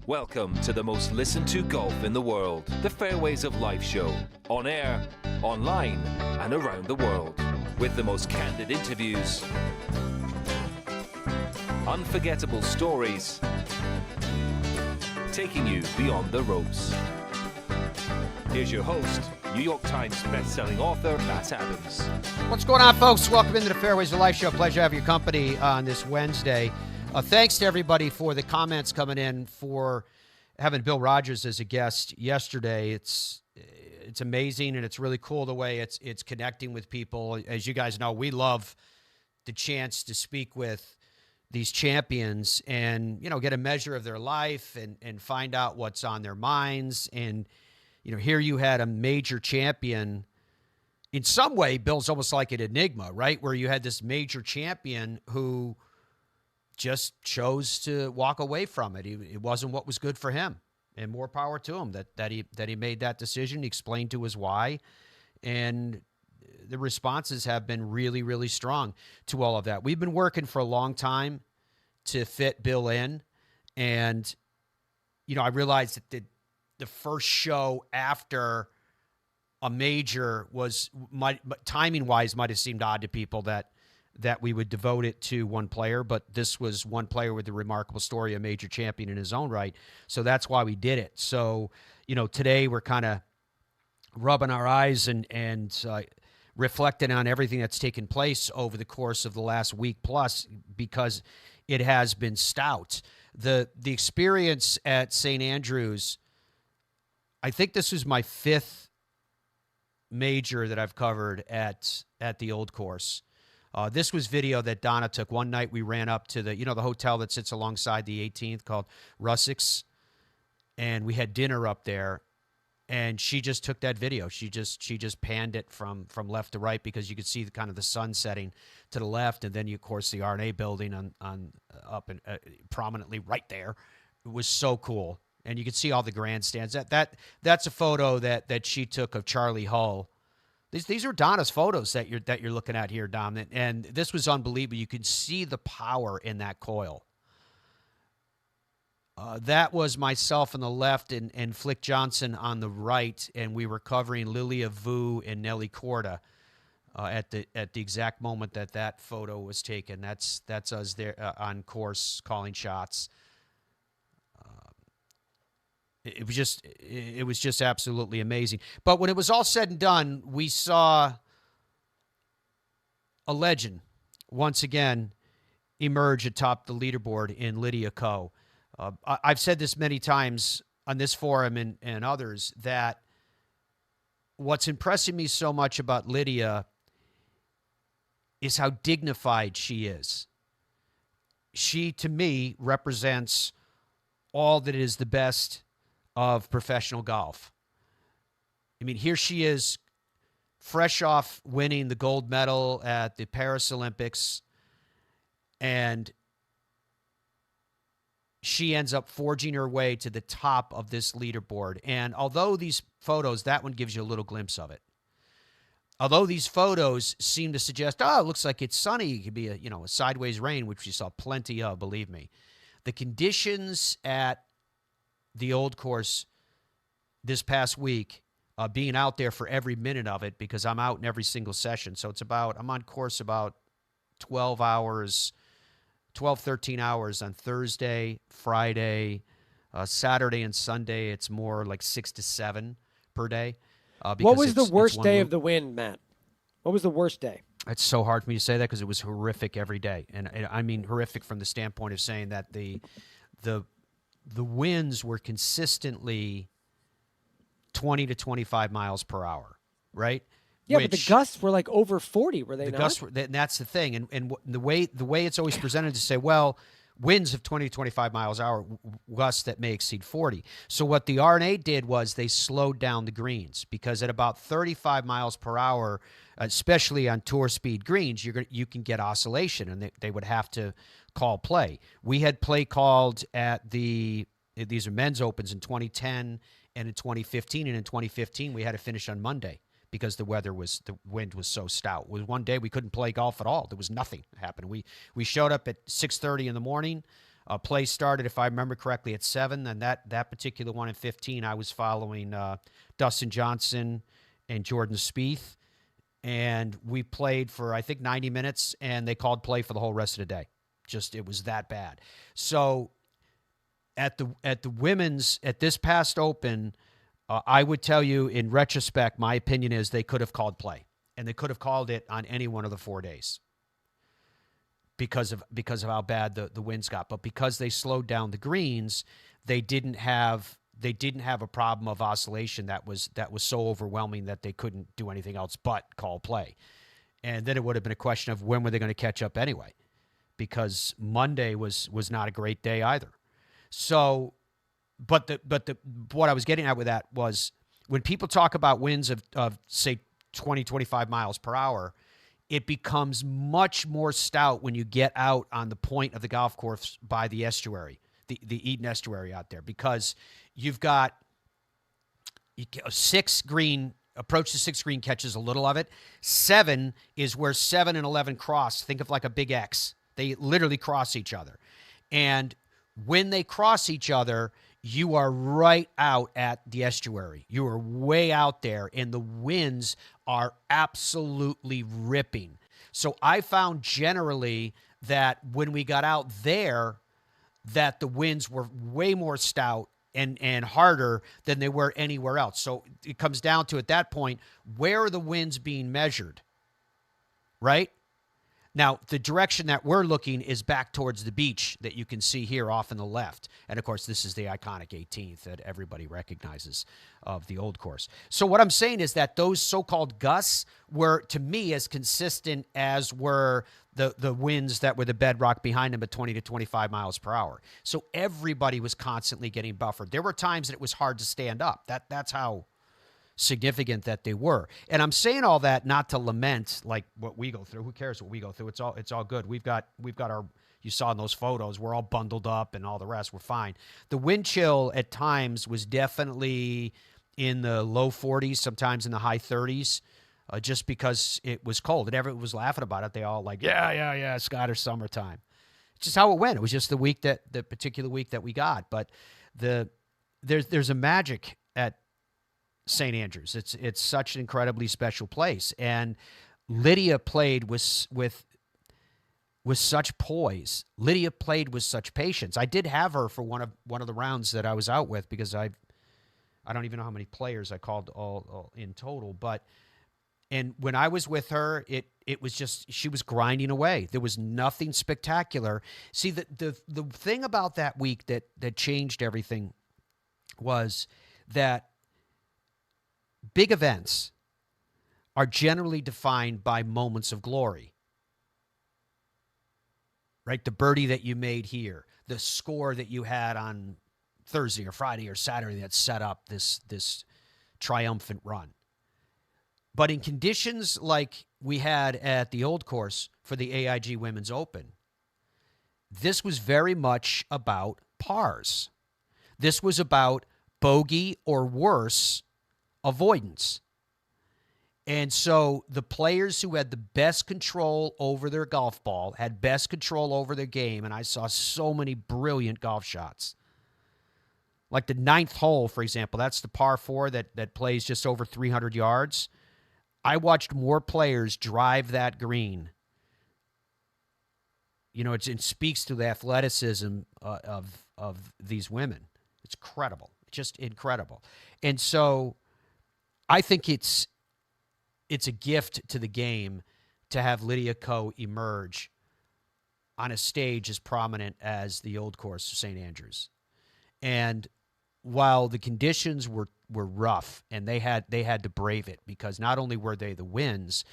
Welcome to the most listened to golf in the world, the Fairways of Life show, on air, online, and around the world, with the most candid interviews, unforgettable stories, taking you beyond the ropes. Here's your host, New York Times best-selling author, Matt Adams. What's going on, folks? Welcome into the Fairways of Life show. Pleasure to have your company on this Wednesday. Thanks to everybody for the comments coming in for having Bill Rogers as a guest yesterday. It's amazing, and it's really cool the way it's connecting with people. As you guys know, we love the chance to speak with these champions and, get a measure of their life and find out what's on their minds. And, here you had a major champion. In some way, Bill's almost like an enigma, right? Where you had this major champion who just chose to walk away from it. It wasn't what was good for him, and more power to him that he made that decision. He explained to us why, and the responses have been really, really strong to all of that. We've been working for a long time to fit Bill in, and I realized that the first show after a major timing-wise might have seemed odd to people that we would devote it to one player, but this was one player with a remarkable story, a major champion in his own right. So that's why we did it. So, today we're kind of rubbing our eyes and reflecting on everything that's taken place over the course of the last week plus, because it has been stout. The experience at St. Andrews, I think this was my fifth major that I've covered at the Old Course. This was video that Donna took. One night we ran up to the hotel that sits alongside the 18th called Russex, and we had dinner up there, and she just took that video. She just panned it from left to right, because you could see the sun setting to the left, and then of course the R&A building on up and prominently right there. It was so cool, and you could see all the grandstands. That's a photo that she took of Charlie Hull. These are Donna's photos that you're looking at here, Dom, and this was unbelievable. You could see the power in that coil. That was myself on the left and Flick Johnson on the right, and we were covering Lilia Vu and Nelly Corda at the exact moment that photo was taken. That's us there on course calling shots. It was just absolutely amazing. But when it was all said and done, we saw a legend once again emerge atop the leaderboard in Lydia Ko. I've said this many times on this forum and others, that what's impressing me so much about Lydia is how dignified she is. She, to me, represents all that is the best of professional golf. I mean, here she is, fresh off winning the gold medal at the Paris Olympics, and she ends up forging her way to the top of this leaderboard. And although these photos, that one gives you a little glimpse of it. Although these photos seem to suggest, it looks like it's sunny, it could be a sideways rain, which we saw plenty of, believe me. The conditions at the Old Course this past week, being out there for every minute of it, because I'm out in every single session. So I'm on course about 12 hours, 13 hours on Thursday, Friday, Saturday, and Sunday. It's more like 6 to 7 per day. What was the worst day of the wind, Matt? What was the worst day? It's so hard for me to say that, because it was horrific every day. And I mean horrific from the standpoint of saying that the winds were consistently 20 to 25 miles per hour, right? Yeah, but the gusts were like over 40, were they not? Gusts and that's the thing. And the way it's always presented to say, well, winds of 20 to 25 miles an hour, gusts that may exceed 40. So what the R&A did was they slowed down the greens, because at about 35 miles per hour, especially on tour speed greens, you can get oscillation, and they would have to call play. We had play called at these are men's opens in 2010 and in 2015. And in 2015, we had to finish on Monday because the wind was so stout. It was one day we couldn't play golf at all. There was nothing happening. We showed up at 6:30 in the morning. Play started, if I remember correctly, at 7. And that particular one at 15, I was following Dustin Johnson and Jordan Spieth. And we played for, I think, 90 minutes, and they called play for the whole rest of the day. Just, it was that bad. So at the women's, at this past Open, I would tell you, in retrospect, my opinion is they could have called play. And they could have called it on any one of the 4 days. Because of how bad the winds got, but because they slowed down the greens, they didn't have a problem of oscillation that was so overwhelming that they couldn't do anything else but call play. And then it would have been a question of when were they going to catch up anyway, because Monday was not a great day either. So, but what I was getting at with that was when people talk about winds of say 20, 25 miles per hour. It becomes much more stout when you get out on the point of the golf course by the estuary, the Eden estuary out there, because you've got a 6 green, approach to 6 green catches a little of it. 7 is where 7 and 11 cross. Think of like a big X. They literally cross each other. And when they cross each other, you are right out at the estuary. You are way out there, and the winds are absolutely ripping. So I found generally that when we got out there, that the winds were way more stout and harder than they were anywhere else. So it comes down to, at that point, where are the winds being measured, right? Now, the direction that we're looking is back towards the beach that you can see here off in the left. And, of course, this is the iconic 18th that everybody recognizes of the old course. So what I'm saying is that those so-called gusts were, to me, as consistent as were the winds that were the bedrock behind them at 20 to 25 miles per hour. So everybody was constantly getting buffered. There were times that it was hard to stand up. That's how significant that they were. And I'm saying all that not to lament like what we go through. Who cares what we go through? It's all good. We've got our, you saw in those photos, we're all bundled up and all the rest. We're fine. The wind chill at times was definitely in the low 40s, sometimes in the high 30s, just because it was cold. And everyone was laughing about it. They all like, yeah, Scottish summertime. It's just how it went. It was just the particular week that we got. But there's a magic at St. Andrews. It's such an incredibly special place. And Lydia played with such poise. Lydia played with such patience. I did have her for one of the rounds that I was out with, because I don't even know how many players I called all in total. And when I was with her, it was just, she was grinding away. There was nothing spectacular. See, the thing about that week that changed everything was that big events are generally defined by moments of glory, right? The birdie that you made here, the score that you had on Thursday or Friday or Saturday that set up this triumphant run. But in conditions like we had at the Old Course for the AIG Women's Open, this was very much about pars. This was about bogey or worse avoidance. And so the players who had the best control over their golf ball had best control over their game, and I saw so many brilliant golf shots. Like the 9th hole, for example, that's the par 4 that plays just over 300 yards. I watched more players drive that green. You know, it speaks to the athleticism of these women. It's incredible. Just incredible. And so I think it's a gift to the game to have Lydia Ko emerge on a stage as prominent as the Old Course of St. Andrews. And while the conditions were rough, and they had to brave it, because not only were they the winds,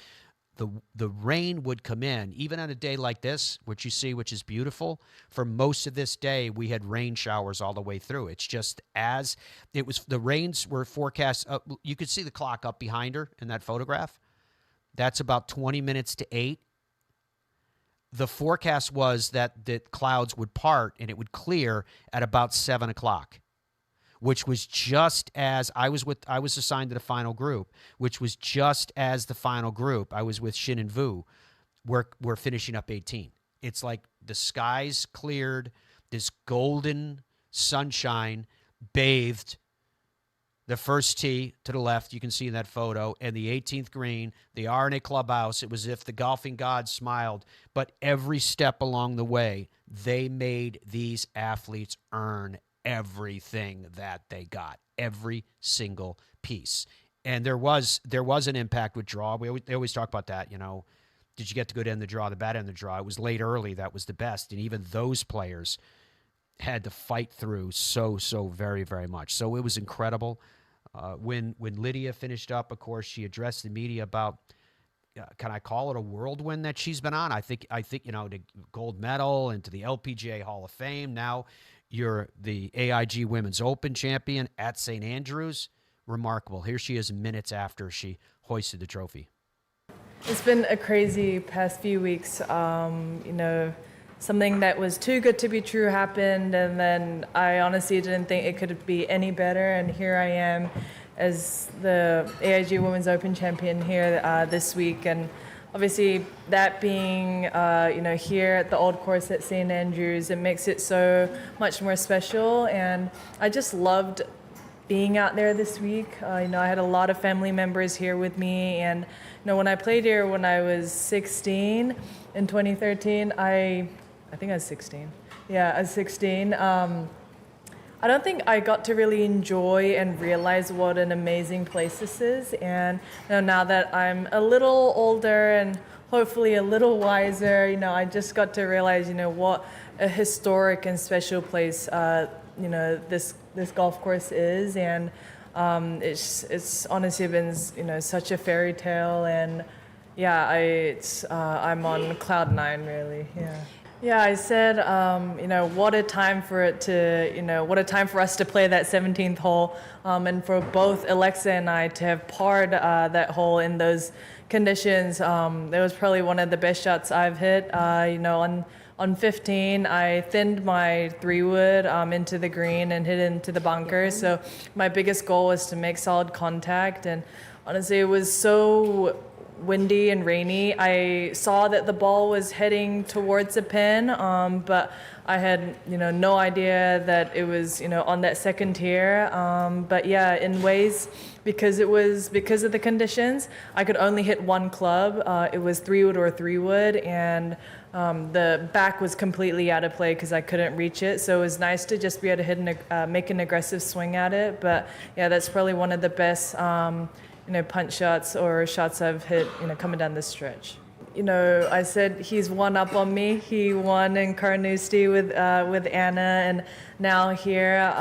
the rain would come in. Even on a day like this, which you see, which is beautiful, for most of this day, we had rain showers all the way through. It's just as it was, the rains were forecast. You could see the clock up behind her in that photograph. That's about 20 minutes to 8. The forecast was that the clouds would part and it would clear at about 7 o'clock, which was just as I was assigned to the final group, which was just as the final group. I was with Shin and Vu. We're finishing up 18. It's like the skies cleared. this golden sunshine bathed the first tee to the left, you can see in that photo, and the 18th green, the R&A clubhouse. It was as if the golfing gods smiled. But every step along the way, they made these athletes earn everything that they got, every single piece. And there was an impact with draw. They always talk about that, Did you get to go to end the draw, the bad end of the draw? It was late early. That was the best. And even those players had to fight through so very, very much. So it was incredible. When Lydia finished up, of course, she addressed the media about, can I call it a whirlwind that she's been on? I think the gold medal and to the LPGA Hall of Fame. Now you're the AIG Women's Open champion at St. Andrews. Remarkable. Here she is minutes after she hoisted the trophy. It's been a crazy past few weeks. Something that was too good to be true happened, and then I honestly didn't think it could be any better, and here I am as the AIG Women's Open champion here this week, and obviously that being here at the old course at St. Andrews, it makes it so much more special, and I just loved being out there this week. I had a lot of family members here with me, and when I played here when I was 16 in 2013, I think I was 16. Yeah, I was 16. I don't think I got to really enjoy and realize what an amazing place this is. And now that I'm a little older and hopefully a little wiser, I just got to realize, what a historic and special place, this golf course is. And it's honestly been, such a fairy tale. And yeah, I'm on cloud nine, really. Yeah. Yeah, I said, what a time for it to, what a time for us to play that 17th hole, and for both Alexa and I to have parred that hole in those conditions. It was probably one of the best shots I've hit. On 15, I thinned my 3-wood into the green and hit into the bunker. So my biggest goal was to make solid contact, and honestly, it was so windy and rainy. I saw that the ball was heading towards the pin, but I had no idea that it was on that second tier. But yeah, in ways, because of the conditions, I could only hit one club. It was 3-wood or 3-wood, and the back was completely out of play because I couldn't reach it. So it was nice to just be able to hit make an aggressive swing at it. But yeah, that's probably one of the best punch shots or shots I've hit, coming down this stretch. I said he's one up on me. He won in Carnoustie with Anna, and now here.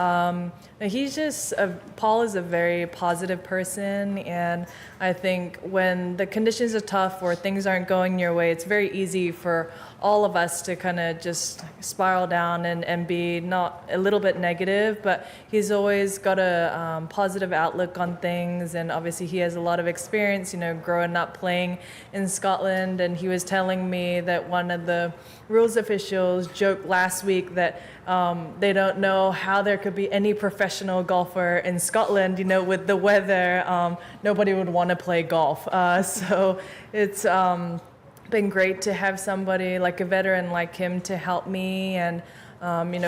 Paul is a very positive person, and I think when the conditions are tough or things aren't going your way, it's very easy for all of us to kind of just spiral down and be not a little bit negative, but he's always got a positive outlook on things, and obviously he has a lot of experience, growing up playing in Scotland, and he was telling me that one of the rules officials joked last week that they don't know how there could be any professional golfer in Scotland, with the weather. Nobody would want to play golf. So it's been great to have somebody like a veteran like him to help me, and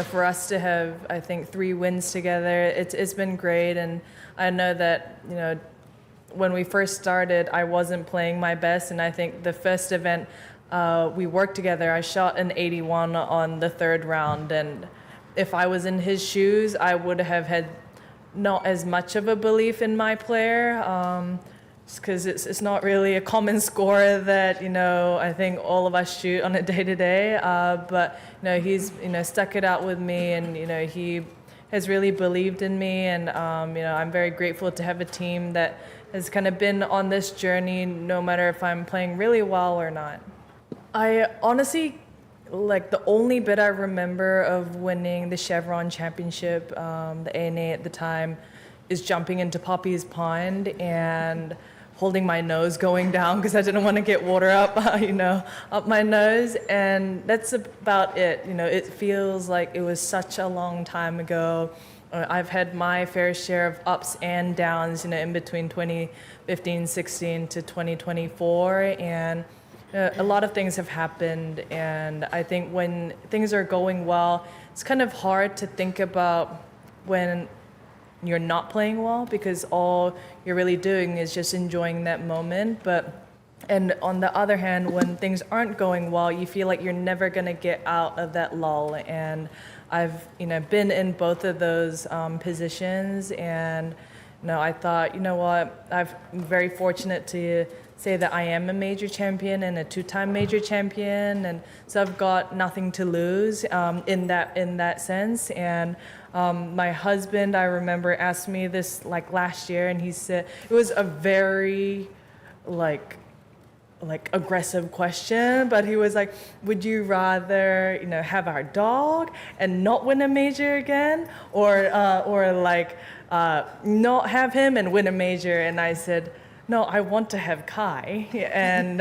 for us to have, I think, 3 wins together. It's been great, and I know that when we first started, I wasn't playing my best, and I think the first event we worked together, I shot an 81 on the 3rd round, and if I was in his shoes, I would have had not as much of a belief in my player, because it's not really a common score that I think all of us shoot on a day-to-day. But he's stuck it out with me, and he has really believed in me, and I'm very grateful to have a team that has kind of been on this journey, no matter if I'm playing really well or not. I honestly, the only bit I remember of winning the Chevron Championship, the A&A at the time, is jumping into Poppy's Pond and holding my nose going down because I didn't want to get water up, up my nose. And that's about it. It feels like it was such a long time ago. I've had my fair share of ups and downs, in between 2015, 16 to 2024. And a lot of things have happened, and I think when things are going well, it's kind of hard to think about when you're not playing well, because all you're really doing is just enjoying that moment. And on the other hand, when things aren't going well, you feel like you're never going to get out of that lull. And I've been in both of those positions, and I thought, you know what, I'm very fortunate to say that I am a major champion and a two-time major champion, and so I've got nothing to lose in that sense. And my husband, I remember, asked me this like last year, and he said it was a very like aggressive question, but he was like, would you rather have our dog and not win a major again, or not have him and win a major? And I said, no, I want to have Kai, and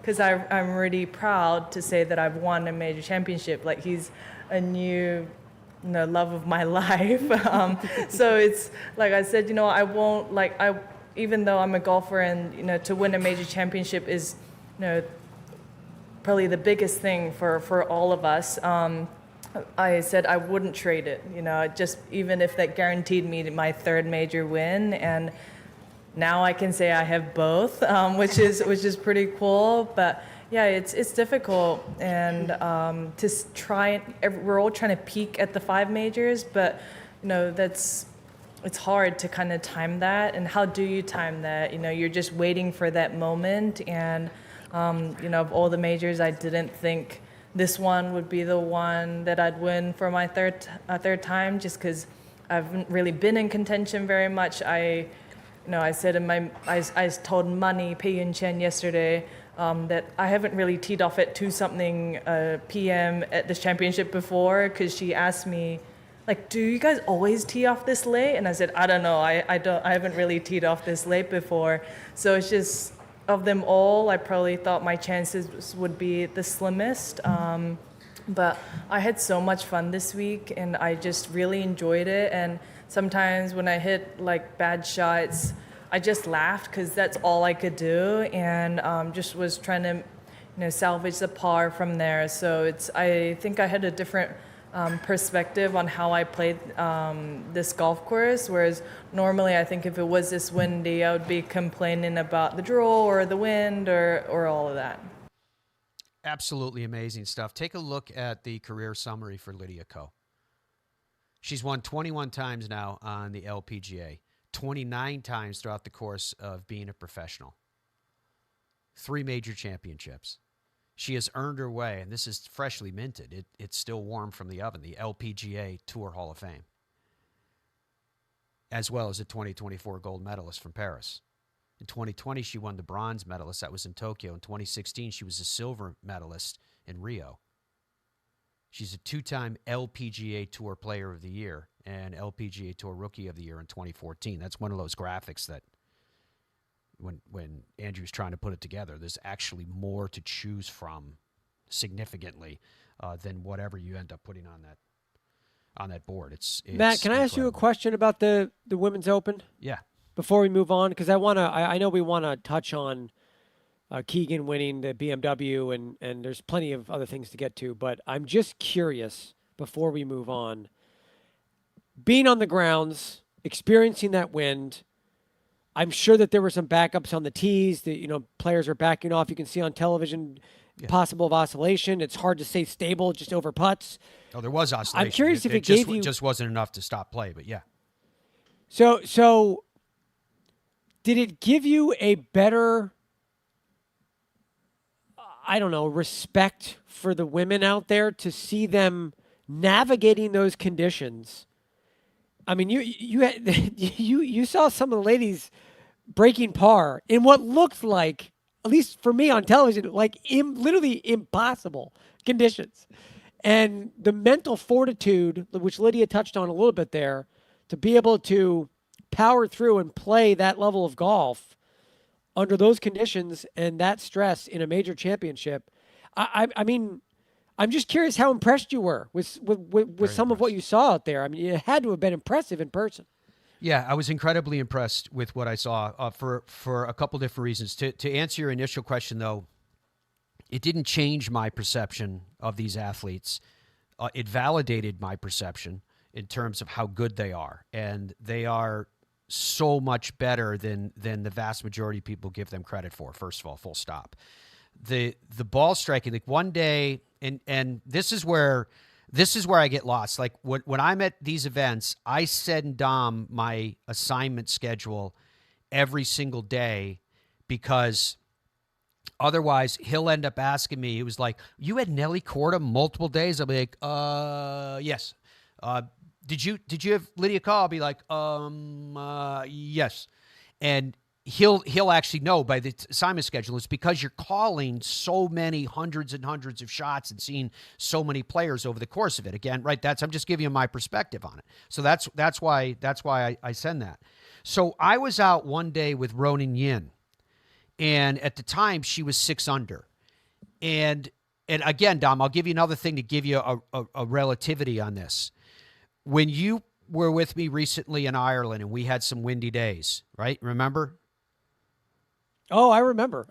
because I'm really proud to say that I've won a major championship. Like, he's a new love of my life. So it's like I said, I won't even though I'm a golfer, and to win a major championship is probably the biggest thing for all of us. I said I wouldn't trade it, just even if that guaranteed me my third major win. And now I can say I have both, which is pretty cool. But yeah, it's difficult, and we're all trying to peak at the 5 majors, but it's hard to kind of time that. And how do you time that? You're just waiting for that moment. And of all the majors, I didn't think this one would be the one that I'd win for my third time, just because I haven't really been in contention very much. I said I told Money Pei Chen yesterday that I haven't really teed off at 2-something p.m. at this championship before, because she asked me, like, do you guys always tee off this late? And I said, I don't know. I haven't really teed off this late before. So it's just, of them all, I probably thought my chances would be the slimmest. But I had so much fun this week, and I just really enjoyed it. And sometimes when I hit like bad shots, I just laughed, because that's all I could do, and just was trying to salvage the par from there. So I think I had a different perspective on how I played this golf course, whereas normally I think if it was this windy, I would be complaining about the draw or the wind or all of that. Absolutely amazing stuff. Take a look at the career summary for Lydia Ko. She's won 21 times now on the LPGA, 29 times throughout the course of being a professional, 3 major championships. She has earned her way, and this is freshly minted. It's still warm from the oven, the LPGA Tour Hall of Fame, as well as a 2024 gold medalist from Paris. In 2020, she won the bronze medalist. That was in Tokyo. In 2016, she was a silver medalist in Rio. She's a 2-time LPGA Tour Player of the Year and LPGA Tour Rookie of the Year in 2014. That's one of those graphics that when Andrew's trying to put it together, there's actually more to choose from significantly than whatever you end up putting on that board. It's Matt, can I ask you a question about the Women's Open? Yeah. Before we move on, because I know we want to touch on Keegan winning the BMW, and there's plenty of other things to get to, but I'm just curious, before we move on, being on the grounds, experiencing that wind, I'm sure that there were some backups on the tees that, players are backing off. You can see on television possible oscillation. It's hard to stay stable just over putts. Oh, there was oscillation. I'm curious if it just wasn't enough to stop play, but yeah. So did it give you a better, respect for the women out there to see them navigating those conditions? I mean, you saw some of the ladies breaking par in what looked like, at least for me on television, like literally impossible conditions. And the mental fortitude, which Lydia touched on a little bit there, to be able to power through and play that level of golf under those conditions and that stress in a major championship. I mean, I'm just curious how impressed you were with some of what you saw out there. I mean, it had to have been impressive in person. Yeah, I was incredibly impressed with what I saw for a couple different reasons. To answer your initial question, though, It didn't change my perception of these athletes. It validated my perception in terms of how good they are. And they are so much better than the vast majority of people give them credit for, first of all, full stop. The ball striking, like one day, and this is where I get lost. Like when I'm at these events, I send Dom my assignment schedule every single day, because otherwise he'll end up asking me, it was like, you had Nelly Korda multiple days? I'll be like, yes. Did you have Lydia Ko? I'll be like, yes. And he'll actually know by the assignment schedule. It's because you're calling so many hundreds and hundreds of shots and seeing so many players over the course of it. Again, right? I'm just giving you my perspective on it. So that's why I send that. So I was out one day with Ronan Yin, and at the time she was 6 under. And again, Dom, I'll give you another thing to give you a relativity on this. When you were with me recently in Ireland and we had some windy days, right? Remember? Oh, I remember.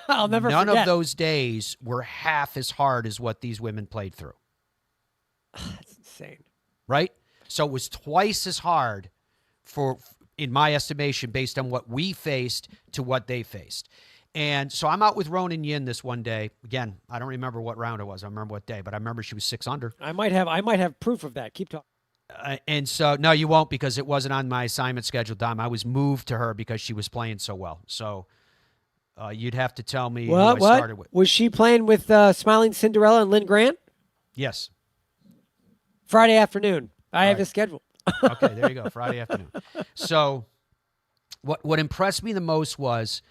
I'll never forget. None of those days were half as hard as what these women played through. That's insane. Right? So it was twice as hard in my estimation, based on what we faced to what they faced. And so I'm out with Ronan Yin this one day. Again, I don't remember what round it was. I don't remember what day, but I remember she was 6 under. I might have proof of that. Keep talking. And so, no, you won't, because it wasn't on my assignment schedule, Dom. I was moved to her because she was playing so well. So you'd have to tell me who I started with. Was she playing with Smiling Cinderella and Lynn Grant? Yes. Friday afternoon. I have a schedule. Okay, there you go. Friday afternoon. So what impressed me the most was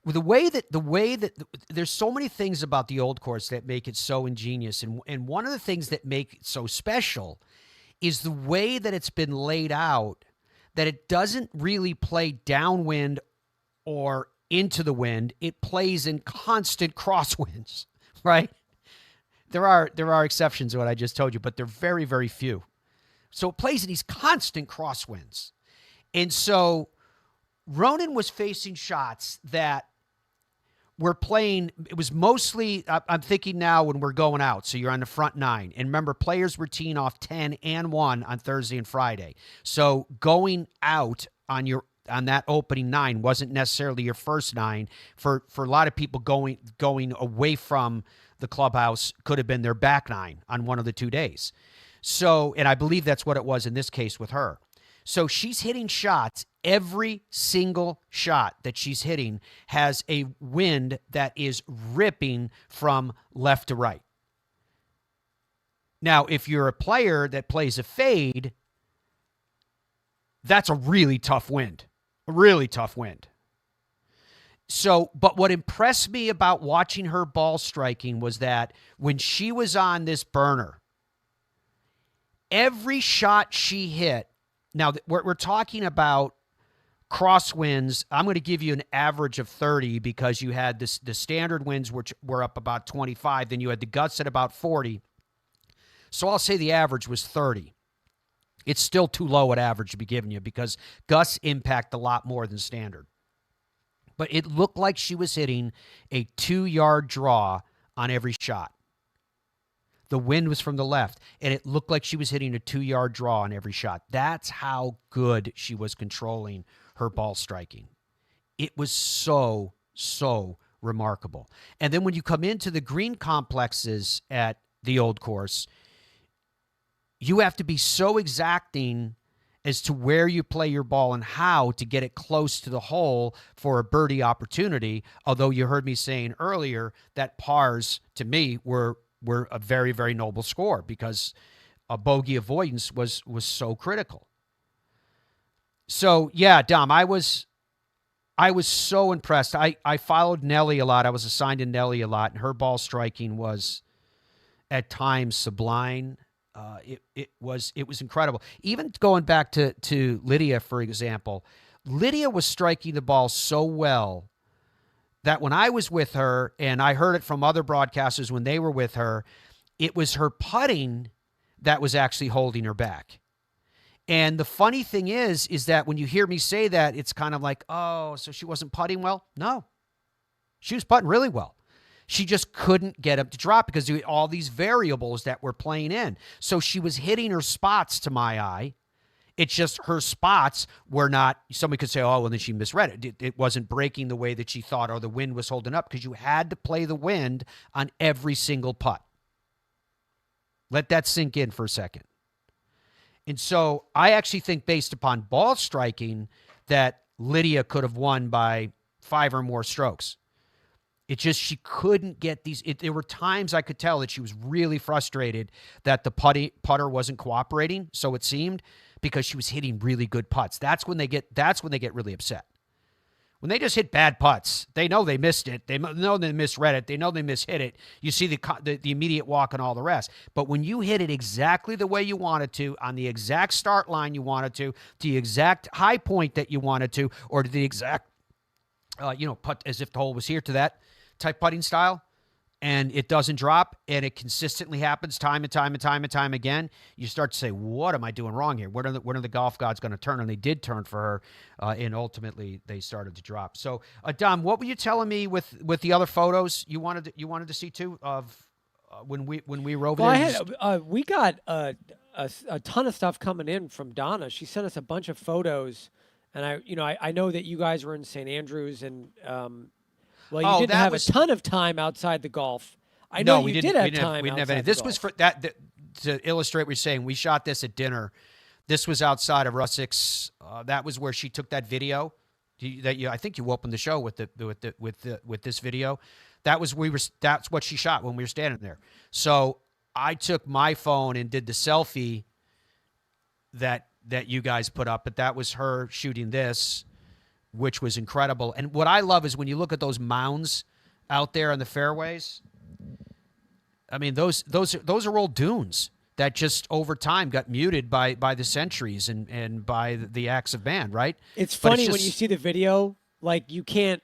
the way that there's so many things about the old course that make it so ingenious. And one of the things that make it so special is the way that it's been laid out, that it doesn't really play downwind or into the wind. It plays in constant crosswinds, right? There are exceptions to what I just told you, but they're very, very few. So it plays in these constant crosswinds. And so Ronan was facing shots that were playing, it was mostly, I'm thinking now when we're going out, so you're on the front 9. And remember, players were teeing off 10 and 1 on Thursday and Friday. So going out on that opening 9 wasn't necessarily your first 9. For a lot of people, going away from the clubhouse could have been their back 9 on one of the 2 days. So, and I believe that's what it was in this case with her. So she's hitting shots. Every single shot that she's hitting has a wind that is ripping from left to right. Now, if you're a player that plays a fade, that's a really tough wind. A really tough wind. So, but what impressed me about watching her ball striking was that when she was on this burner, every shot she hit, now we're talking about crosswinds. I'm going to give you an average of 30 because you had the standard winds, which were up about 25. Then you had the gusts at about 40. So I'll say the average was 30. It's still too low at average to be giving you because gusts impact a lot more than standard. But it looked like she was hitting a 2-yard draw on every shot. The wind was from the left, and it looked like she was hitting a 2-yard draw on every shot. That's how good she was controlling her ball striking. It was so, so remarkable. And then when you come into the green complexes at the old course, you have to be so exacting as to where you play your ball and how to get it close to the hole for a birdie opportunity. Although you heard me saying earlier that pars, to me, were a very, very noble score because a bogey avoidance was so critical. So, yeah, Dom, I was so impressed. I followed Nelly a lot. I was assigned to Nelly a lot, and her ball striking was at times sublime. It was incredible. Even going back to Lydia, for example, Lydia was striking the ball so well that when I was with her, and I heard it from other broadcasters when they were with her, it was her putting that was actually holding her back. And the funny thing is that when you hear me say that, it's kind of like, oh, so she wasn't putting well? No. She was putting really well. She just couldn't get him to drop because there were all these variables that were playing in. So she was hitting her spots, to my eye. It's just her spots were not, somebody could say, oh, well, then she misread it. It wasn't breaking the way that she thought, or the wind was holding up, because you had to play the wind on every single putt. Let that sink in for a second. And so I actually think, based upon ball striking, that Lydia could have won by 5 or more strokes. It just, she couldn't get these. There were times I could tell that she was really frustrated that the putter wasn't cooperating, so it seemed, because she was hitting really good putts. That's when they get really upset. When they just hit bad putts, they know they missed it. They know they misread it. They know they mishit it. You see the immediate walk and all the rest. But when you hit it exactly the way you wanted to, on the exact start line you wanted to the exact high point that you wanted to, or to the exact, putt as if the hole was here, to that type putting style, and it doesn't drop, and it consistently happens time and time again, you start to say, what am I doing wrong here? When are the golf gods going to turn? And they did turn for her, and ultimately they started to drop. So, Dom, what were you telling me with the other photos you wanted to see too, of when we were over there? We got a ton of stuff coming in from Donna. She sent us a bunch of photos, and I know that you guys were in St. Andrews, and well, you didn't have a ton of time outside the golf. I know you did have time. We didn't have any. This was for that to illustrate what you're saying. We shot this at dinner. This was outside of Russack's. That was where she took that video. I think you opened the show with this video. That's what she shot when we were standing there. So I took my phone and did the selfie that you guys put up, but that was her shooting this, which was incredible. And what I love is when you look at those mounds out there on the fairways. I mean, those are old dunes that just over time got muted by the centuries and by the acts of man, right? It's funny when you see the video, like you can't,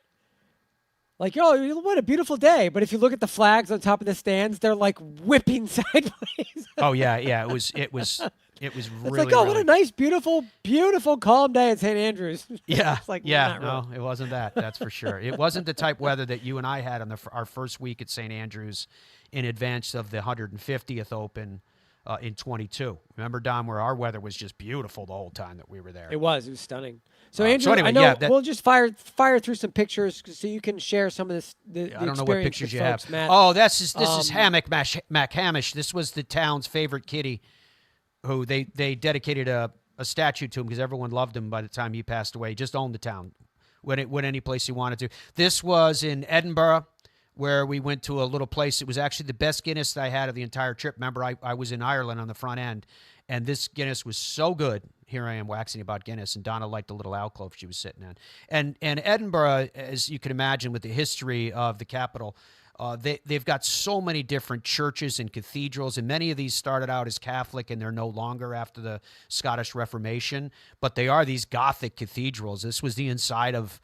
like, oh, what a beautiful day. But if you look at the flags on top of the stands, they're like whipping sideways. Oh yeah. It was really, it's like, oh, what a nice, beautiful, beautiful, calm day at St. Andrews. Yeah. It's like, yeah. No, it wasn't that. That's for sure. It wasn't the type weather that you and I had on our first week at St. Andrews in advance of the 150th Open in 22. Remember, Dom, where our weather was just beautiful the whole time that we were there. It was stunning. So, Andrew, anyway, I know we'll just fire through some pictures so you can share some of this. I don't know what pictures you have. Matt. Oh, this is Hammock Mac Hamish. This was the town's favorite kitty, who they dedicated a statue to him because everyone loved him by the time he passed away. He just owned the town. Went any place he wanted to. This was in Edinburgh, where we went to a little place. It was actually the best Guinness that I had of the entire trip. Remember, I was in Ireland on the front end, and this Guinness was so good. Here I am waxing about Guinness, and Donna liked the little alcove she was sitting in. And Edinburgh, as you can imagine, with the history of the capital, they've got so many different churches and cathedrals, and many of these started out as Catholic, and they're no longer after the Scottish Reformation, but they are these Gothic cathedrals. This was the inside of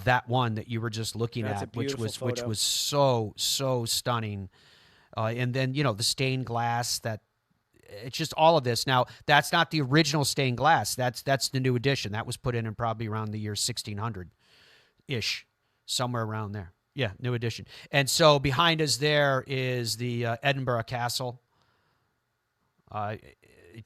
that one that you were just looking at, which was so stunning. And then, the stained glass, it's just all of this. Now, that's not the original stained glass. That's the new edition. That was put in probably around the year 1600-ish, somewhere around there. Yeah, new edition. And so behind us there is the Edinburgh Castle. It's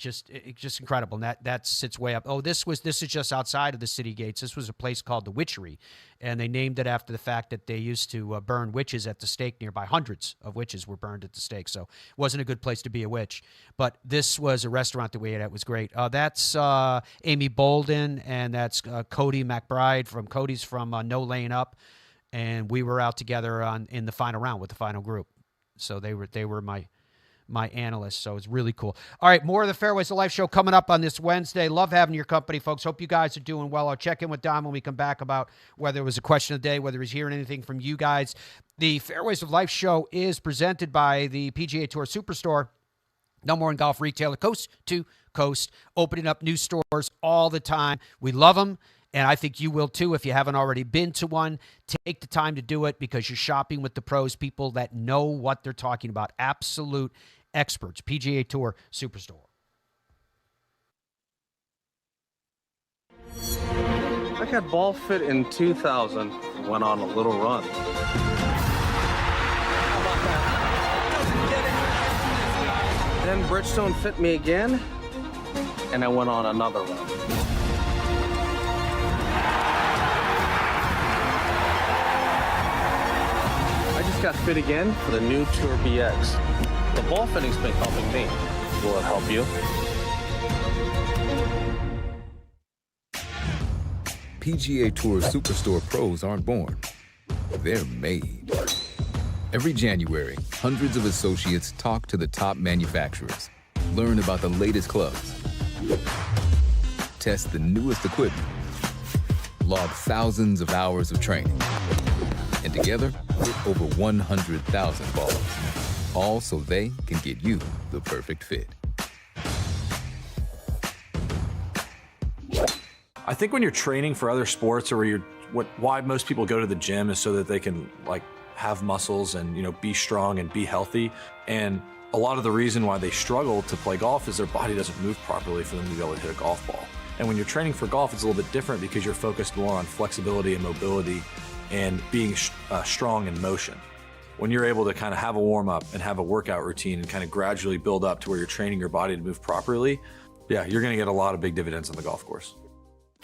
just incredible. And that sits way up. Oh, this is just outside of the city gates. This was a place called the Witchery, and they named it after the fact that they used to burn witches at the stake nearby. Hundreds of witches were burned at the stake, so it wasn't a good place to be a witch. But this was a restaurant that we ate at. It was great. That's Amy Bolden, and that's Cody McBride Cody's from No Laying Up, and we were out together in the final round with the final group. So they were my analyst, so it's really cool. All right, more of the Fairways of Life show coming up on this Wednesday. Love having your company, folks. Hope you guys are doing well. I'll check in with Dom when we come back about whether it was a question of the day, whether he's hearing anything from you guys. The Fairways of Life show is presented by the PGA Tour Superstore, number one golf retailer, coast to coast, opening up new stores all the time. We love them. And I think you will too if you haven't already been to one. Take the time to do it because you're shopping with the pros, people that know what they're talking about. Absolute experts. PGA Tour Superstore. I got ball fit in 2000, went on a little run. Then Bridgestone fit me again, and I went on another run. I just got fit again for the new Tour BX. The ball fitting's been helping me. Will it help you? PGA Tour Superstore pros aren't born. They're made. Every January, hundreds of associates talk to the top manufacturers, learn about the latest clubs, test the newest equipment, log thousands of hours of training, and together, hit over 100,000 balls, all so they can get you the perfect fit. I think when you're training for other sports, or why most people go to the gym is so that they can have muscles and be strong and be healthy. And a lot of the reason why they struggle to play golf is their body doesn't move properly for them to be able to hit a golf ball. And when you're training for golf, it's a little bit different because you're focused more on flexibility and mobility and being strong in motion. When you're able to kind of have a warm up and have a workout routine and kind of gradually build up to where you're training your body to move properly, yeah, you're going to get a lot of big dividends on the golf course.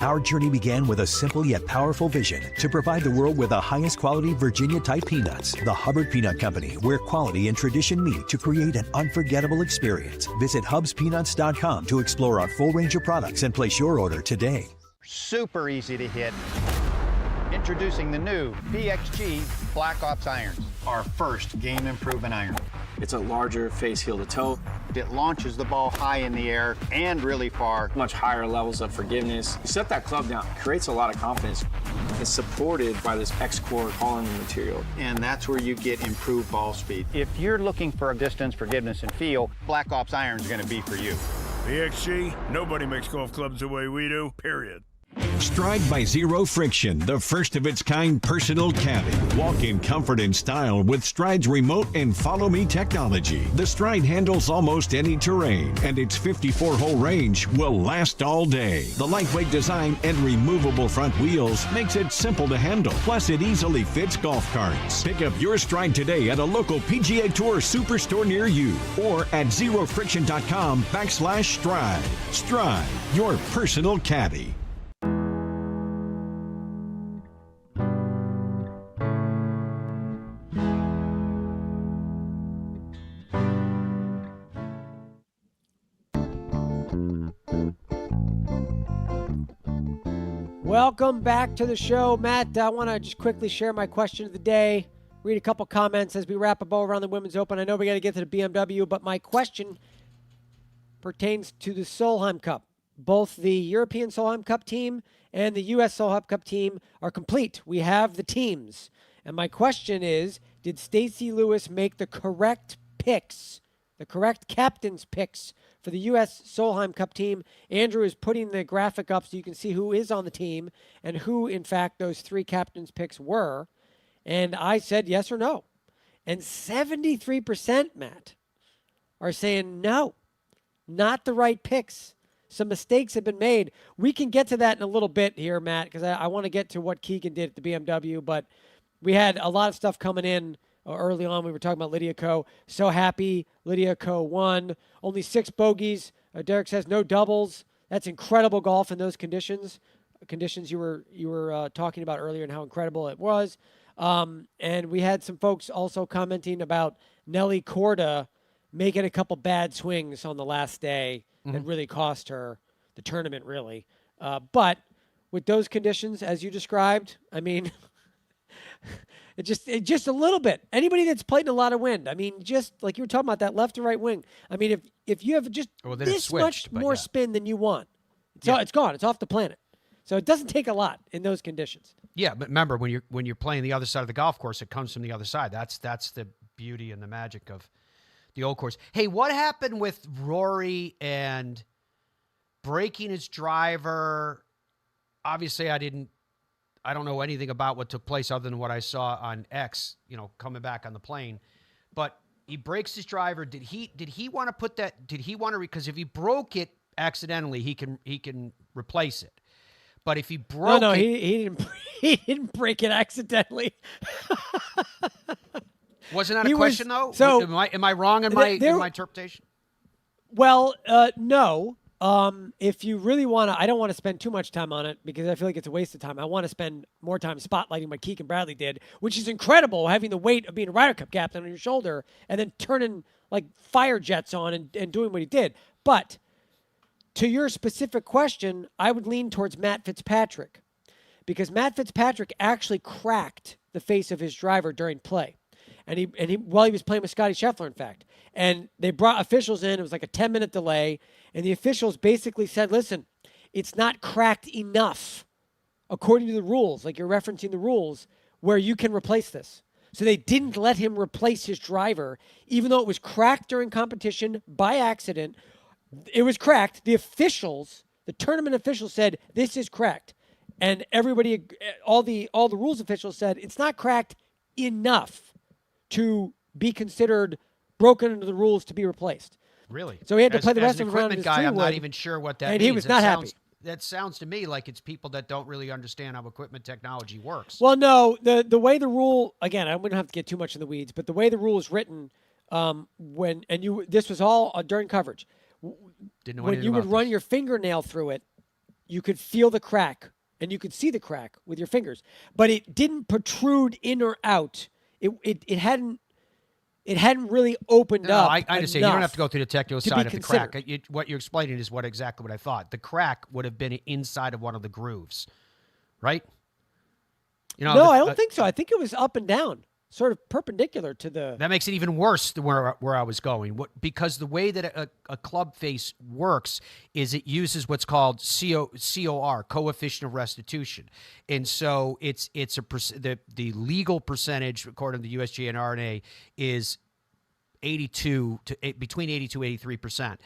Our journey began with a simple yet powerful vision to provide the world with the highest quality Virginia-type peanuts. The Hubbard Peanut Company, where quality and tradition meet to create an unforgettable experience. Visit hubspeanuts.com to explore our full range of products and place your order today. Super easy to hit. Introducing the new BXG Black Ops irons, our first game improvement iron. It's a larger face heel to toe. It launches the ball high in the air and really far. Much higher levels of forgiveness. You set that club down, it creates a lot of confidence. It's supported by this X-Core polymer material. And that's where you get improved ball speed. If you're looking for a distance, forgiveness, and feel, Black Ops iron is going to be for you. BXG, nobody makes golf clubs the way we do, period. Stride by Zero Friction, the first of its kind personal caddy. Walk in comfort and style with Stride's remote and follow me technology. The Stride handles almost any terrain, and its 54-hole range will last all day. The lightweight design and removable front wheels makes it simple to handle. Plus, it easily fits golf carts. Pick up your Stride today at a local PGA Tour Superstore near you or at zerofriction.com/Stride. Stride, your personal caddy. Welcome back to the show. Matt, I want to just quickly share my question of the day, read a couple comments as we wrap up all around the Women's Open. I know we got to get to the BMW, but my question pertains to the Solheim Cup. Both the European Solheim Cup team and the U.S. Solheim Cup team are complete. We have the teams. And my question is, did Stacey Lewis make the correct picks, the correct captain's picks for the U.S. Solheim Cup team? Andrew is putting the graphic up so you can see who is on the team and who, in fact, those three captain's picks were. And I said yes or no. And 73%, Matt, are saying no, not the right picks. Some mistakes have been made. We can get to that in a little bit here, Matt, because I want to get to what Keegan did at the BMW. But we had a lot of stuff coming in early on. We were talking about Lydia Ko. So happy Lydia Ko won. Only 6 bogeys. Derek says no doubles. That's incredible golf in those conditions. Conditions you were talking about earlier and how incredible it was. And we had some folks also commenting about Nelly Korda making a couple bad swings on the last day that really cost her the tournament, really. But with those conditions, as you described, I mean, it just a little bit. Anybody that's played in a lot of wind, I mean, just like you were talking about that left to right wing. I mean, if you have just this much more spin than you want, it's gone. It's off the planet. So it doesn't take a lot in those conditions. Yeah, but remember when you're playing the other side of the golf course, it comes from the other side. That's the beauty and the magic of the old course. Hey, what happened with Rory and breaking his driver? Obviously, I don't know anything about what took place other than what I saw on X, coming back on the plane. But he breaks his driver. Did he want to put that? Did he want to? Because if he broke it accidentally, he can replace it. But if he broke it, he didn't. He didn't break it accidentally. Wasn't that a question though? So am I wrong in my interpretation? Well, no. If you really want to, I don't want to spend too much time on it because I feel like it's a waste of time. I want to spend more time spotlighting what Keegan Bradley did, which is incredible, having the weight of being a Ryder Cup captain on your shoulder and then turning like fire jets on and doing what he did. But to your specific question, I would lean towards Matt Fitzpatrick because Matt Fitzpatrick actually cracked the face of his driver during play. And he while he was playing with Scotty Scheffler, in fact. And they brought officials in. It was like a 10-minute delay. And the officials basically said, listen, it's not cracked enough, according to the rules, like you're referencing the rules, where you can replace this. So they didn't let him replace his driver, even though it was cracked during competition by accident. It was cracked. The officials, the tournament officials said, this is cracked. And everybody, all the rules officials said, it's not cracked enough to be considered broken under the rules to be replaced. Really? So he had to play the rest an of the round. equipment guy, I'm not even sure what that means. And he was not happy. That sounds to me like it's people that don't really understand how equipment technology works. Well, no, the way the rule, again, I wouldn't have to get too much in the weeds, but the way the rule is written, this was all during coverage. Didn't know when anything you would about run this. your fingernail through it, you could feel the crack and you could see the crack with your fingers, but it didn't protrude in or out. It hadn't really opened up. I understand. You don't have to go through the technical side of the crack. considered. What you're explaining is exactly what I thought. The crack would have been inside of one of the grooves, right? You know, No, I don't think so. I think it was up and down, sort of perpendicular to the. That makes it even worse than where I was going. Because the way that a club face works is it uses what's called COR, coefficient of restitution, and so the legal percentage according to the USGA and RNA is between 82 and 83%.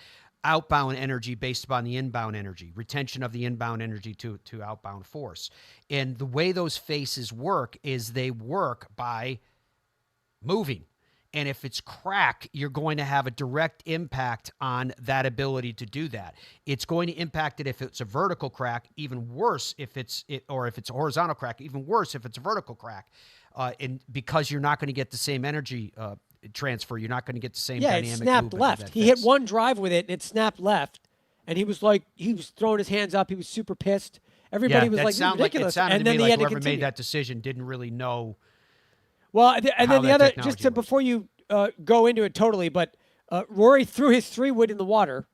Outbound energy based upon the inbound energy, retention of the inbound energy to outbound force, and the way those faces work is they work by moving. And if it's crack, you're going to have a direct impact on that ability to do that. It's going to impact it if it's a vertical crack, even worse or if it's a horizontal crack, even worse if it's a vertical crack. And because you're not going to get the same energy transfer, you're not going to get the same dynamic it snapped movement left. He hit one drive with it, and it snapped left. And he was throwing his hands up. He was super pissed. Everybody was like, this is ridiculous. It sounded and to then me he like had to whoever continue. made that decision didn't really know. Well, and then the other, just to, works. before you go into it totally, but Rory threw his 3-wood in the water,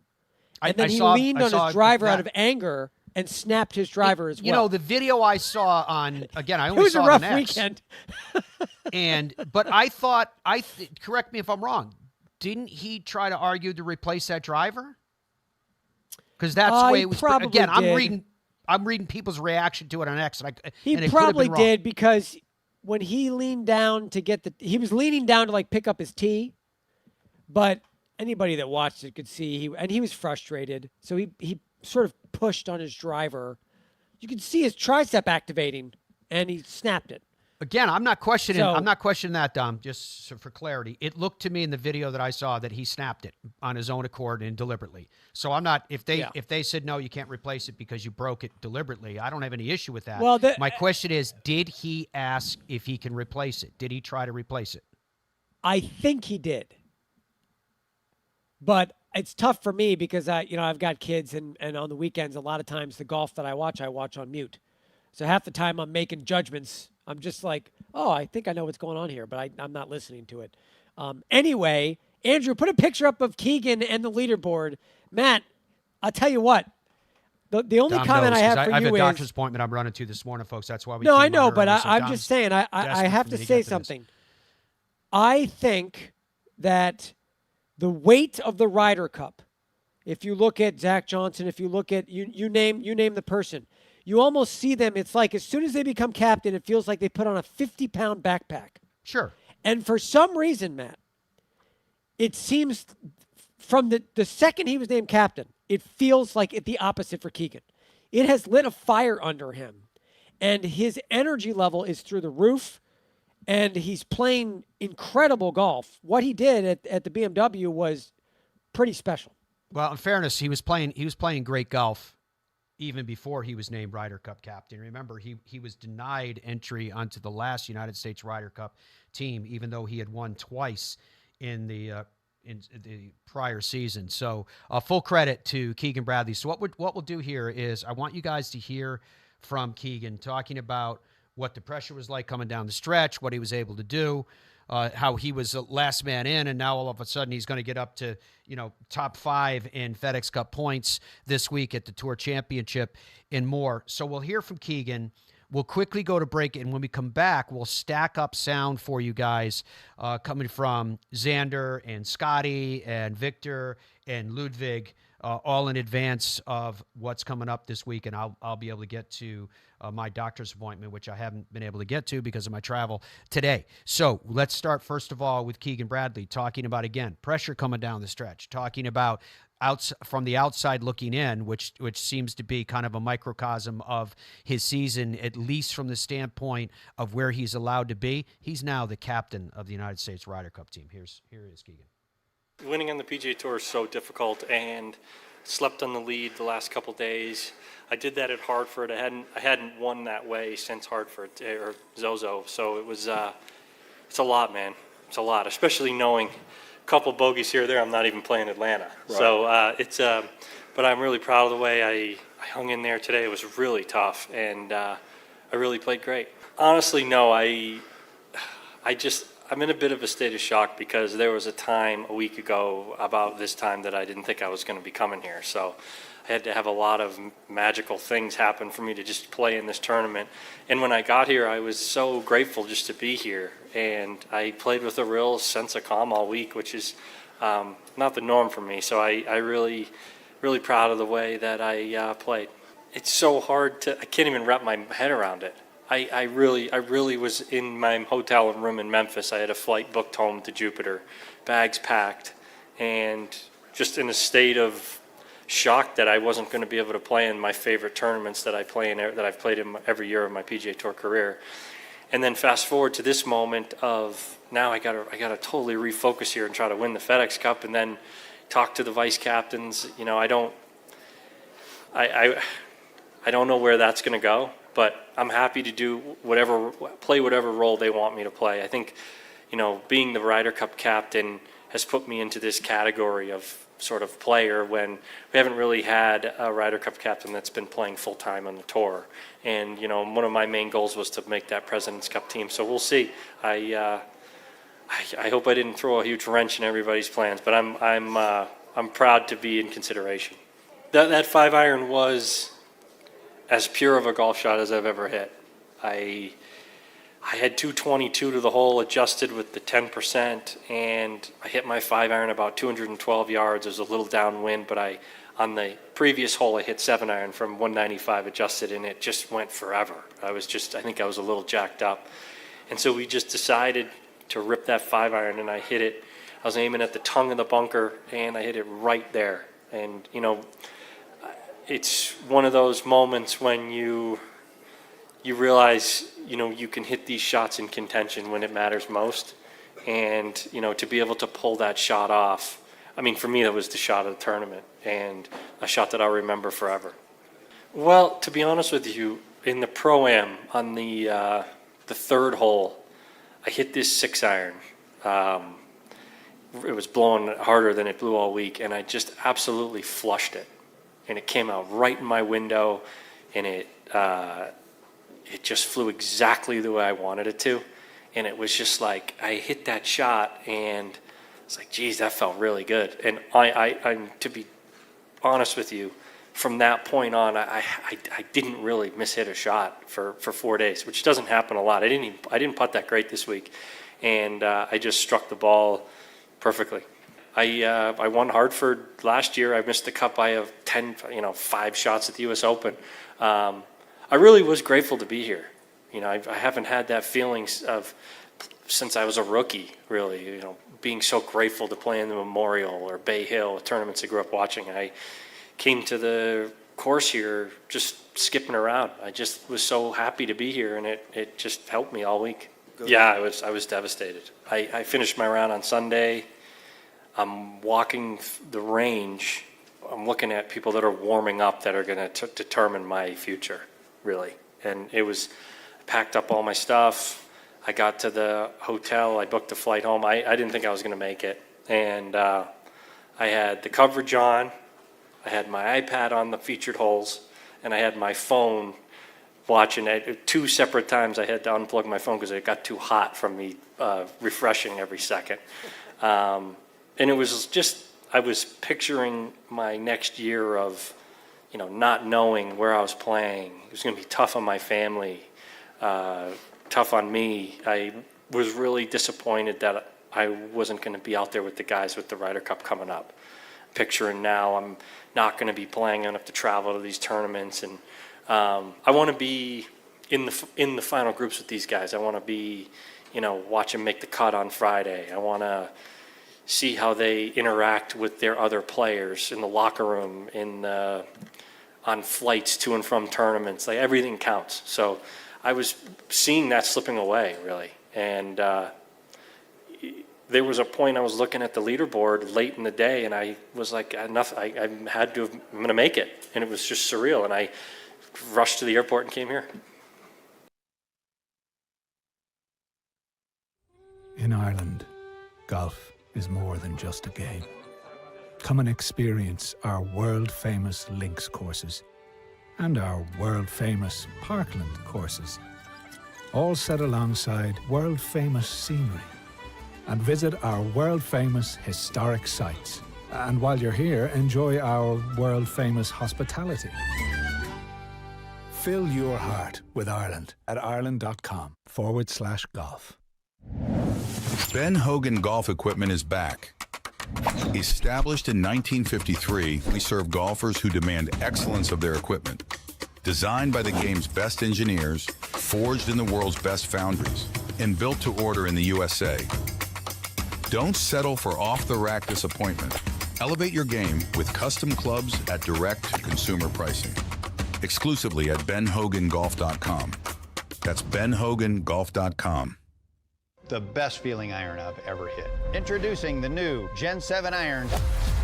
and then he leaned on his driver out of anger and snapped his driver as well. You know, the video I saw on, again, I it only was saw a rough it on X. weekend. But I thought, correct me if I'm wrong, didn't he try to argue to replace that driver? Because that's the way it was. Probably again, did. I'm reading people's reaction to it on X, and it He could probably have been wrong. did because when he leaned down to he was leaning down to like pick up his tee, but anybody that watched it could see he was frustrated. So he sort of pushed on his driver. You could see his tricep activating, and he snapped it. Again, I'm not questioning. So- I'm not questioning that, Dom. Just for clarity, it looked to me in the video that I saw that he snapped it on his own accord and deliberately. So I'm not. If they said no, you can't replace it because you broke it deliberately, I don't have any issue with that. Well, my question is, did he ask if he can replace it? Did he try to replace it? I think he did, but it's tough for me because I've got kids and on the weekends a lot of times the golf that I watch on mute. So half the time I'm making judgments. I'm just like, oh, I think I know what's going on here, but I'm not listening to it. Anyway, Andrew, put a picture up of Keegan and the leaderboard. Matt, I'll tell you what. The only Dom comment knows, I have 'cause for I have you a is doctor's appointment I'm running to this morning, folks. That's why we. No, came I know, on but early, so I'm Dom's just saying. I desperate have for to me say get this. something. I think that the weight of the Ryder Cup. If you look at Zach Johnson, if you look at you name the person, you almost see them. It's like as soon as they become captain, it feels like they put on a 50-pound backpack. Sure. And for some reason, Matt, it seems from the second he was named captain, it feels like the opposite for Keegan. It has lit a fire under him, and his energy level is through the roof, and he's playing incredible golf. What he did at the BMW was pretty special. Well, in fairness, he was playing great golf even before he was named Ryder Cup captain. Remember, he was denied entry onto the last United States Ryder Cup team, even though he had won twice in the in the prior season. So full credit to Keegan Bradley. So what we'll do here is I want you guys to hear from Keegan talking about what the pressure was like coming down the stretch, what he was able to do, how he was the last man in, and now all of a sudden he's going to get up to, top 5 in FedEx Cup points this week at the Tour Championship and more. So we'll hear from Keegan. We'll quickly go to break, and when we come back, we'll stack up sound for you guys coming from Xander and Scotty and Victor and Ludwig, all in advance of what's coming up this week, and I'll be able to get to my doctor's appointment, which I haven't been able to get to because of my travel today. So let's start, first of all, with Keegan Bradley, talking about, again, pressure coming down the stretch, talking about from the outside looking in, which seems to be kind of a microcosm of his season, at least from the standpoint of where he's allowed to be. He's now the captain of the United States Ryder Cup team. Here is Keegan. Winning on the PGA Tour is so difficult, and slept on the lead the last couple days. I did that at Hartford. I hadn't won that way since Hartford or Zozo, so it was it's a lot, man. It's a lot, especially knowing a couple bogeys here or there. I'm not even playing Atlanta, right. So but I'm really proud of the way I hung in there today. It was really tough, and I really played great. Honestly, no, I'm in a bit of a state of shock because there was a time a week ago about this time that I didn't think I was going to be coming here. So I had to have a lot of magical things happen for me to just play in this tournament. And when I got here, I was so grateful just to be here. And I played with a real sense of calm all week, which is not the norm for me. So I really, really proud of the way that I played. It's so hard I can't even wrap my head around it. I really was in my hotel room in Memphis. I had a flight booked home to Jupiter, bags packed, and just in a state of shock that I wasn't going to be able to play in my favorite tournaments that I've played in every year of my PGA Tour career. And then fast forward to this moment of now I gotta totally refocus here and try to win the FedEx Cup, and then talk to the vice captains. I don't know where that's going to go. But I'm happy to play whatever role they want me to play. I think, being the Ryder Cup captain has put me into this category of sort of player when we haven't really had a Ryder Cup captain that's been playing full time on the tour. And one of my main goals was to make that President's Cup team. So we'll see. I hope I didn't throw a huge wrench in everybody's plans, but I'm proud to be in consideration. That 5-iron was as pure of a golf shot as I've ever hit. I had 222 to the hole, adjusted with the 10%, and I hit my 5-iron about 212 yards. It was a little downwind, but on the previous hole I hit 7-iron from 195 adjusted, and it just went forever. I think I was a little jacked up. And so we just decided to rip that 5-iron, and I hit it. I was aiming at the tongue of the bunker, and I hit it right there. And, it's one of those moments when you realize, you can hit these shots in contention when it matters most. And, to be able to pull that shot off, for me, that was the shot of the tournament and a shot that I'll remember forever. Well, to be honest with you, in the Pro-Am on the third hole, I hit this 6-iron. It was blowing harder than it blew all week, and I just absolutely flushed it. And it came out right in my window, and it just flew exactly the way I wanted it to. And it was just like, I hit that shot, and it's like, geez, that felt really good. And I'm to be honest with you, from that point on, I didn't really mishit a shot for 4 days, which doesn't happen a lot. I didn't putt that great this week, and I just struck the ball perfectly. I won Hartford last year. I missed the Cup by 5 shots at the U.S. Open. I really was grateful to be here. I haven't had that feeling since I was a rookie, really, being so grateful to play in the Memorial or Bay Hill, tournaments I grew up watching. I came to the course here just skipping around. I just was so happy to be here, and it just helped me all week. Yeah, I was devastated. I finished my round on Sunday. I'm walking the range. I'm looking at people that are warming up that are going to determine my future, really. And I packed up all my stuff. I got to the hotel. I booked a flight home. I didn't think I was going to make it. And I had the coverage on, I had my iPad on the featured holes, and I had my phone watching it. 2 separate times I had to unplug my phone because it got too hot from me refreshing every second. And it was just, I was picturing my next year of, not knowing where I was playing. It was going to be tough on my family, tough on me. I was really disappointed that I wasn't going to be out there with the guys with the Ryder Cup coming up. Picturing now I'm not going to be playing. I'm going to have to travel to these tournaments, and I want to be in the final groups with these guys. I want to be, watch them make the cut on Friday. I want to see how they interact with their other players in the locker room, on flights to and from tournaments. Like, everything counts. So I was seeing that slipping away, really. And there was a point I was looking at the leaderboard late in the day, and I was like, enough, I'm going to make it. And it was just surreal. And I rushed to the airport and came here. In Ireland, golf is more than just a game. Come and experience our world-famous links courses and our world-famous parkland courses, all set alongside world-famous scenery. And visit our world-famous historic sites. And while you're here, enjoy our world-famous hospitality. Fill your heart with Ireland at ireland.com/golf. Ben Hogan Golf Equipment is back. Established in 1953, we serve golfers who demand excellence of their equipment. Designed by the game's best engineers, forged in the world's best foundries, and built to order in the USA. Don't settle for off-the-rack disappointment. Elevate your game with custom clubs at direct-to-consumer pricing. Exclusively at benhogangolf.com. That's benhogangolf.com. The best feeling iron I've ever hit. Introducing the new Gen 7 irons,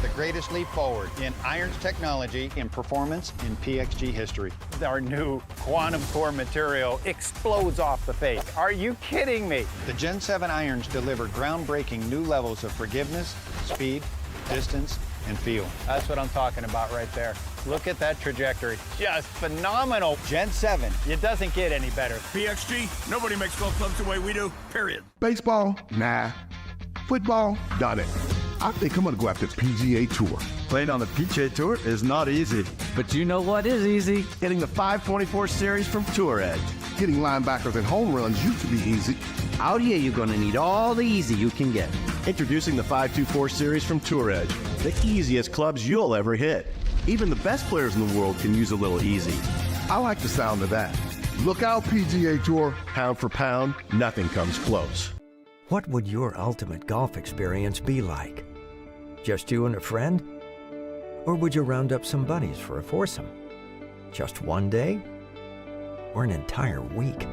the greatest leap forward in irons technology, in performance, in PXG history. Our new quantum core material explodes off the face. Are you kidding me? The Gen 7 irons deliver groundbreaking new levels of forgiveness, speed, distance, and feel. That's what I'm talking about right there. Look at that trajectory. Just phenomenal. Gen 7. It doesn't get any better. PXG, nobody makes golf clubs the way we do, period. Baseball? Nah. Football? Done it. I think I'm going to go after PGA Tour. Playing on the PGA Tour is not easy. But you know what is easy? Hitting the 524 series from Tour Edge. Hitting linebackers and home runs used to be easy. Out here, you're going to need all the easy you can get. Introducing the 524 series from Tour Edge. The easiest clubs you'll ever hit. Even the best players in the world can use a little easy. I like the sound of that. Look out, PGA Tour. Pound for pound, nothing comes close. What would your ultimate golf experience be like? Just you and a friend? Or would you round up some buddies for a foursome? Just one day? Or an entire week?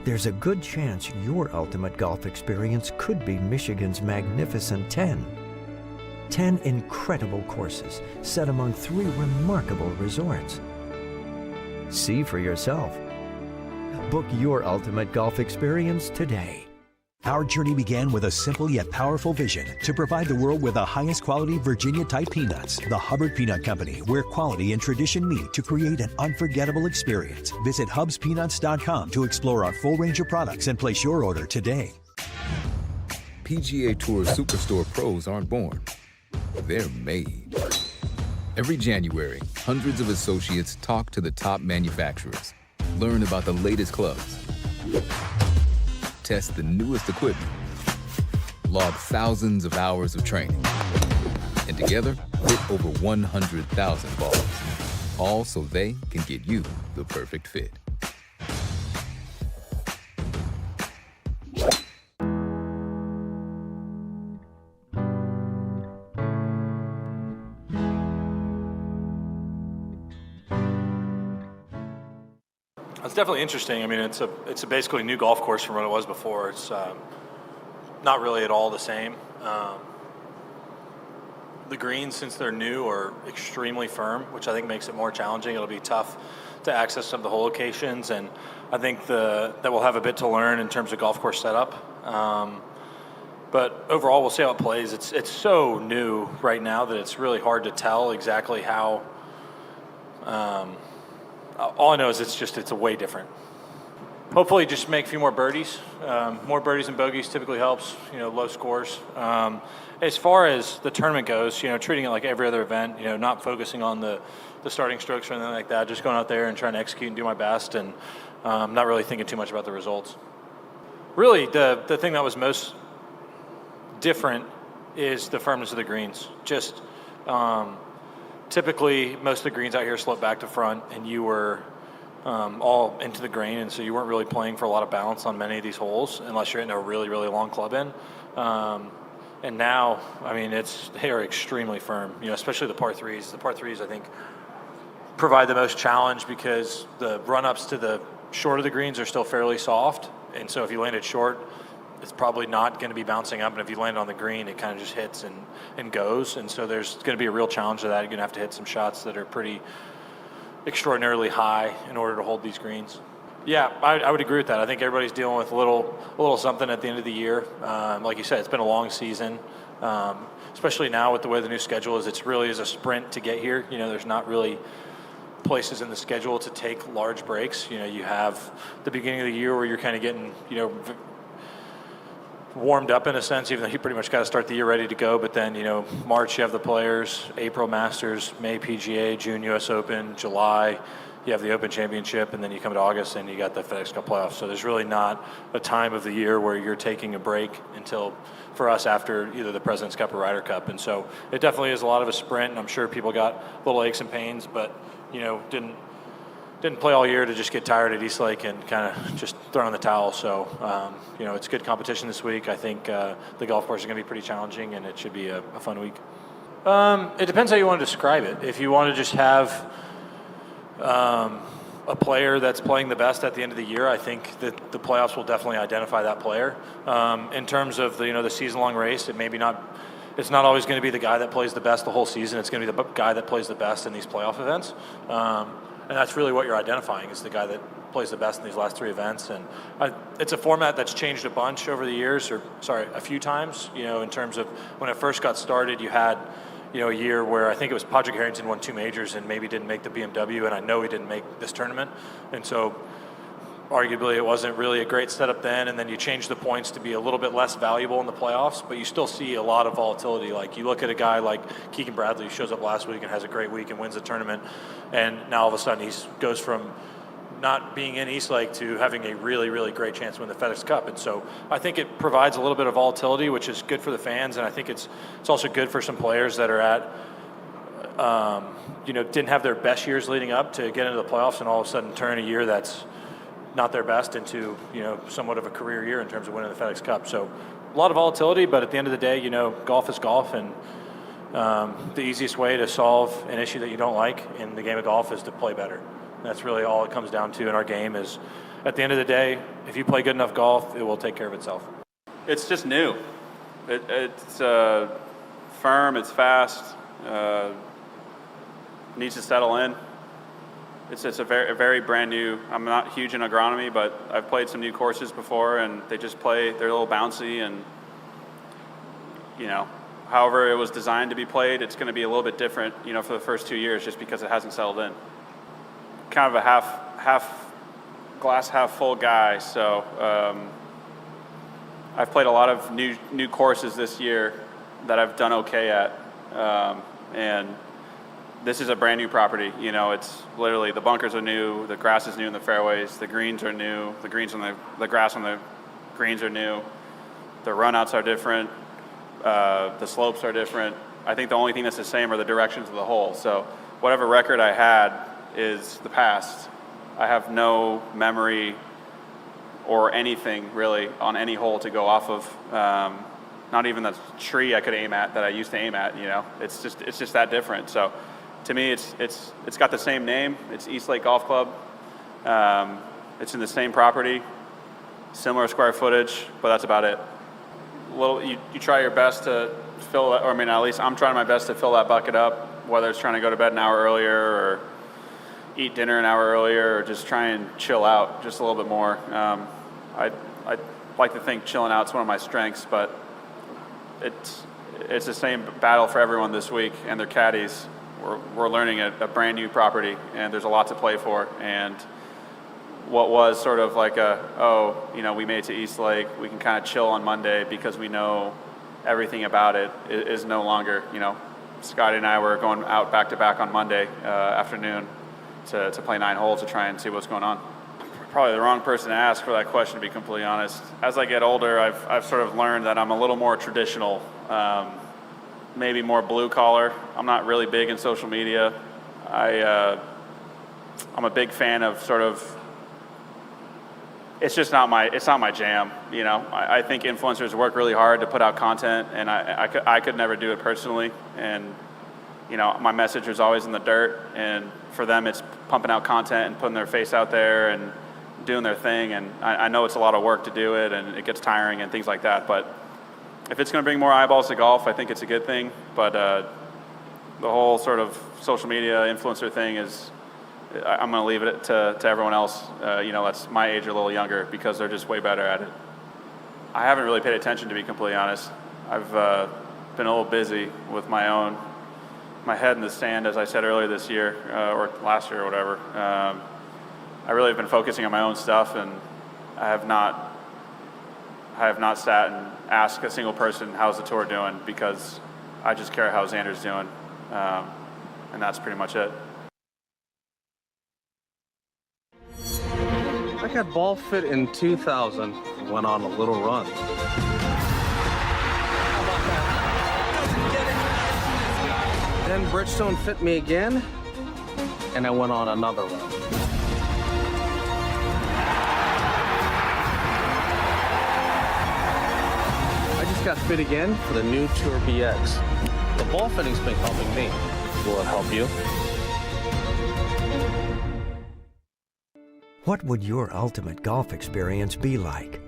There's a good chance your ultimate golf experience could be Michigan's magnificent 10. 10 incredible courses set among 3 remarkable resorts. See for yourself. Book your ultimate golf experience today. Our journey began with a simple yet powerful vision to provide the world with the highest quality Virginia-type peanuts. The Hubbard Peanut Company, where quality and tradition meet to create an unforgettable experience. Visit hubspeanuts.com to explore our full range of products and place your order today. PGA Tour Superstore pros aren't born. They're made. Every January, hundreds of associates talk to the top manufacturers, learn about the latest clubs, test the newest equipment, log thousands of hours of training, and together hit over 100,000 balls, all so they can get you the perfect fit. It's definitely interesting. I mean, it's a basically new golf course from what it was before. It's not really at all the same. The greens, since they're new, are extremely firm, which I think makes it more challenging. It'll be tough to access some of the hole locations, and I think that we'll have a bit to learn in terms of golf course setup. But overall, we'll see how it plays. It's so new right now that it's really hard to tell exactly how. All I know is it's a way different. Hopefully, just make a few more birdies. More birdies and bogeys typically helps. Low scores. As far as the tournament goes, treating it like every other event. Not focusing on the starting strokes or anything like that. Just going out there and trying to execute and do my best, and not really thinking too much about the results. Really, the thing that was most different is the firmness of the greens. Just typically, most of the greens out here slope back to front, and you were all into the grain, and so you weren't really playing for a lot of balance on many of these holes unless you're hitting a really, really long club in. And now, they are extremely firm, especially the par threes. The par threes, I think, provide the most challenge because the run-ups to the short of the greens are still fairly soft, and so if you land it short, it's probably not going to be bouncing up, and if you land on the green, it kind of just hits and goes, and so there's going to be a real challenge to that. You're going to have to hit some shots that are pretty extraordinarily high in order to hold these greens. Yeah, I would agree with that. I think everybody's dealing with a little something at the end of the year. Like you said, it's been a long season, especially now with the way the new schedule is. It's really is a sprint to get here. There's not really places in the schedule to take large breaks. You have the beginning of the year where you're kind of getting, warmed up in a sense, even though you pretty much got to start the year ready to go. But then, March you have the Players, April Masters, May PGA, June US Open, July you have the Open Championship, and then you come to August and you got the FedEx Cup playoffs. So there's really not a time of the year where you're taking a break until, for us, after either the President's Cup or Ryder Cup. And so it definitely is a lot of a sprint, and I'm sure people got little aches and pains, but didn't play all year to just get tired at East Lake and kind of just throw in the towel. So, it's good competition this week. I think the golf course is going to be pretty challenging, and it should be a fun week. It depends how you want to describe it. If you want to just have a player that's playing the best at the end of the year, I think that the playoffs will definitely identify that player. In terms of the season-long race, it's not always going to be the guy that plays the best the whole season. It's going to be the guy that plays the best in these playoff events. And that's really what you're identifying, is the guy that plays the best in these last three events. And it's a format that's changed a bunch over the years, a few times, in terms of when it first got started, you had, a year where I think it was Padraig Harrington won 2 majors and maybe didn't make the BMW, and I know he didn't make this tournament. And so arguably it wasn't really a great setup then, and then you change the points to be a little bit less valuable in the playoffs, but you still see a lot of volatility. Like you look at a guy like Keegan Bradley, who shows up last week and has a great week and wins the tournament, and now all of a sudden he goes from not being in East Lake to having a really, really great chance to win the FedEx Cup. And so I think it provides a little bit of volatility, which is good for the fans, and I think it's also good for some players that are at didn't have their best years leading up to get into the playoffs and all of a sudden turn a year that's not their best into, somewhat of a career year in terms of winning the FedEx Cup. So a lot of volatility, but at the end of the day, golf is golf, and the easiest way to solve an issue that you don't like in the game of golf is to play better. That's really all it comes down to in our game is, at the end of the day, if you play good enough golf, it will take care of itself. It's just new. It's firm, it's fast, needs to settle in. It's a very brand new. I'm not huge in agronomy, but I've played some new courses before, and they're a little bouncy, and however it was designed to be played, it's going to be a little bit different, for the first 2 years, just because it hasn't settled in. Kind of a half glass half full guy, so I've played a lot of new courses this year that I've done okay at, and this is a brand new property. It's literally the bunkers are new, the grass is new in the fairways, the greens are new, the grass on the greens are new, the runouts are different, the slopes are different. I think the only thing that's the same are the directions of the hole. So whatever record I had is the past. I have no memory or anything really on any hole to go off of. Not even the tree I could aim at that I used to aim at. It's just that different. So to me, it's got the same name. It's East Lake Golf Club. It's in the same property, similar square footage, but that's about it. You try your best to fill that, or at least I'm trying my best to fill that bucket up, whether it's trying to go to bed an hour earlier or eat dinner an hour earlier, or just try and chill out just a little bit more. I like to think chilling out is one of my strengths, but it's the same battle for everyone this week and their caddies. We're learning a brand new property, and there's a lot to play for. And what was sort of like we made it to East Lake, we can kind of chill on Monday because we know everything about it is no longer, Scotty and I were going out back-to-back on Monday afternoon to play 9 holes to try and see what's going on. Probably the wrong person to ask for that question, to be completely honest. As I get older, I've sort of learned that I'm a little more traditional, maybe more blue collar. I'm not really big in social media. I'm a big fan of sort of, it's not my jam, I think influencers work really hard to put out content, and I could never do it personally. And my message is always in the dirt, and for them it's pumping out content and putting their face out there and doing their thing. And I know it's a lot of work to do it, and it gets tiring and things like that, but if it's going to bring more eyeballs to golf, I think it's a good thing. But the whole sort of social media influencer thing is, I'm going to leave it to everyone else, that's my age or a little younger, because they're just way better at it. I haven't really paid attention, to be completely honest. I've been a little busy with my head in the sand, as I said earlier this year, or last year or whatever. I really have been focusing on my own stuff, and I have not sat and asked a single person, how's the tour doing, because I just care how Xander's doing, and that's pretty much it. I got ball fit in 2000, went on a little run. Then Bridgestone fit me again, and I went on another run. I just got fit again for the new Tour BX. The ball fitting's been helping me. Will it help you? What would your ultimate golf experience be like?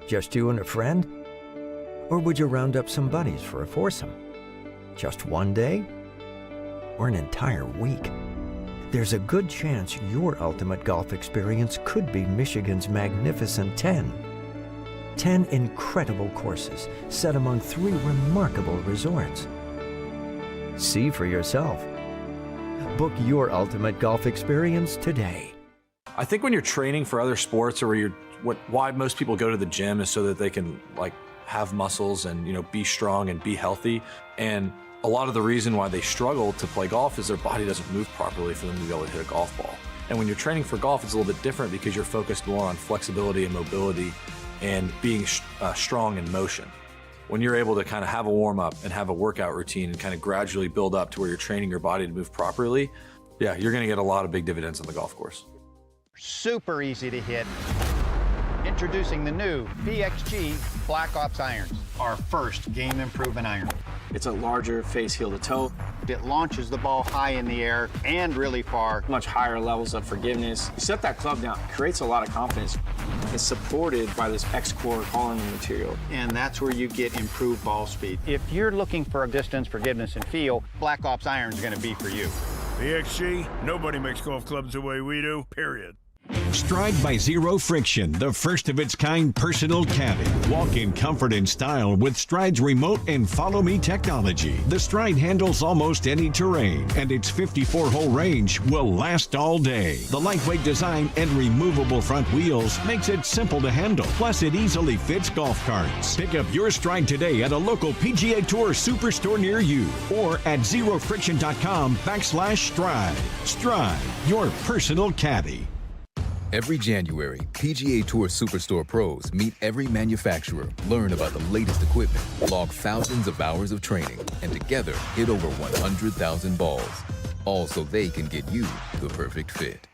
Just you and a friend? Or would you round up some buddies for a foursome? Just one day? Or an entire week? There's a good chance your ultimate golf experience could be Michigan's magnificent 10. 10 incredible courses set among 3 remarkable resorts. See for yourself. Book your ultimate golf experience today. I think when you're training for other sports, or why most people go to the gym is so that they can have muscles and be strong and be healthy. And a lot of the reason why they struggle to play golf is their body doesn't move properly for them to be able to hit a golf ball. And when you're training for golf, it's a little bit different because you're focused more on flexibility and mobility and being strong in motion. When you're able to kind of have a warm up and have a workout routine and kind of gradually build up to where you're training your body to move properly, yeah, you're going to get a lot of big dividends on the golf course. Super easy to hit. Introducing the new PXG Black Ops irons, our first game improvement iron. It's a larger face heel to toe. It launches the ball high in the air and really far. Much higher levels of forgiveness. You set that club down, creates a lot of confidence. It's supported by this X-Core column material. And that's where you get improved ball speed. If you're looking for a distance, forgiveness, and feel, Black Ops iron is going to be for you. PXG, nobody makes golf clubs the way we do, period. Stride by Zero Friction, the first of its kind personal caddy. Walk in comfort and style with Stride's remote and follow me technology. The Stride handles almost any terrain, and its 54-hole range will last all day. The lightweight design and removable front wheels makes it simple to handle. Plus, it easily fits golf carts. Pick up your Stride today at a local PGA Tour Superstore near you or at zerofriction.com/Stride. Stride, your personal caddy. Every January, PGA Tour Superstore pros meet every manufacturer, learn about the latest equipment, log thousands of hours of training, and together hit over 100,000 balls. All so they can get you the perfect fit.